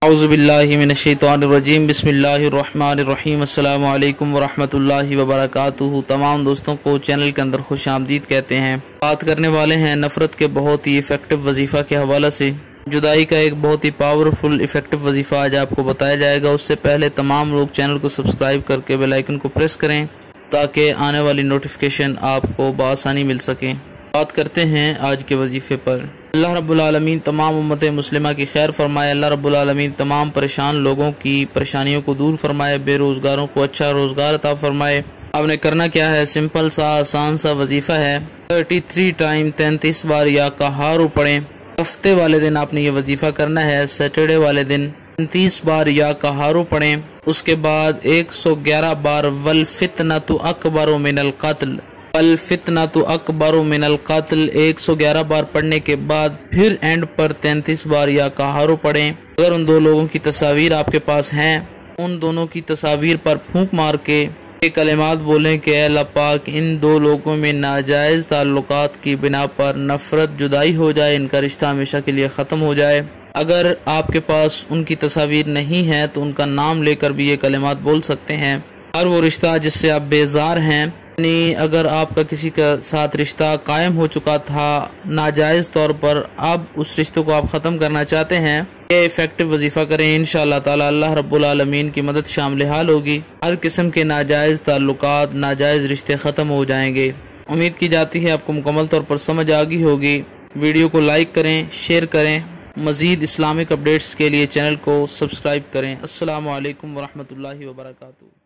औज़ुबिल्लाहि मिनश्शैतानिर्रजीम बिस्मिल्लाहिर्रहमानिर्रहीम अस्सलामु अलैकुम वरहमतुल्लाहि वबरकातुहू। तमाम दोस्तों को चैनल के अंदर खुश आमदीद कहते हैं। बात करने वाले हैं नफ़रत के बहुत ही इफ़ेक्टिव वजीफ़ा के हवाले से। जुदाई का एक बहुत ही पावरफुल इफ़ेक्टिव वजीफ़ा आज आपको बताया जाएगा। उससे पहले तमाम लोग चैनल को सब्सक्राइब करके बेल आइकन को प्रेस करें ताकि आने वाली नोटिफिकेशन आपको बआसानी मिल सके। बात करते हैं आज के वजीफ़े पर। अल्लाह रब्बुल आलमीन तमाम उम्मत मुस्लिमा की खैर फरमाए। अल्लाह रब्बुल आलमीन तमाम परेशान लोगों की परेशानियों को दूर फरमाए। बेरोज़गारों को अच्छा रोज़गार अता फरमाए। आपने करना क्या है, सिंपल सा आसान सा वजीफ़ा है। 33 टाइम 33 बार या कहारू पढ़ें। हफ्ते वाले दिन आपने ये वजीफ़ा करना है। सैटरडे वाले दिन 33 बार या कहारू पढ़ें। उसके बाद 111 बार वल फितनतु अकबरु मिनल क़त्ल, वल फितनतु अकबरु मिनल क़त्ल 111 बार पढ़ने के बाद फिर एंड पर 33 बार या कहारू पढ़ें। अगर उन दो लोगों की तस्वीर आपके पास हैं, उन दोनों की तस्वीर पर फूंक मार के ये कलिमात बोलें कि अल्लाह पाक इन दो लोगों में नाजायज़ ताल्लुकात की बिना पर नफ़रत जुदाई हो जाए, इनका रिश्ता हमेशा के लिए ख़त्म हो जाए। अगर आपके पास उनकी तस्वीर नहीं है तो उनका नाम लेकर भी ये कलिमात बोल सकते हैं। और वो रिश्ता जिससे आप बेजार हैं, यानी अगर आपका किसी का साथ रिश्ता कायम हो चुका था नाजायज़ तौर पर, अब उस रिश्ते को आप ख़त्म करना चाहते हैं, ये इफ़ेक्टिव वजीफ़ा करें। इंशाअल्लाह ताला अल्लाह रब्बुल आलमीन की मदद शामिल हाल होगी। हर किस्म के नाजायज़ ताल्लुकात, नाजायज़ रिश्ते ख़त्म हो जाएंगे। उम्मीद की जाती है आपको मुकम्मल तौर पर समझ आ गई होगी। वीडियो को लाइक करें, शेयर करें। मज़ीद इस्लामिक अपडेट्स के लिए चैनल को सब्सक्राइब करें। अस्सलामु अलैकुम वरहमतुल्लाहि वबरकातुहू।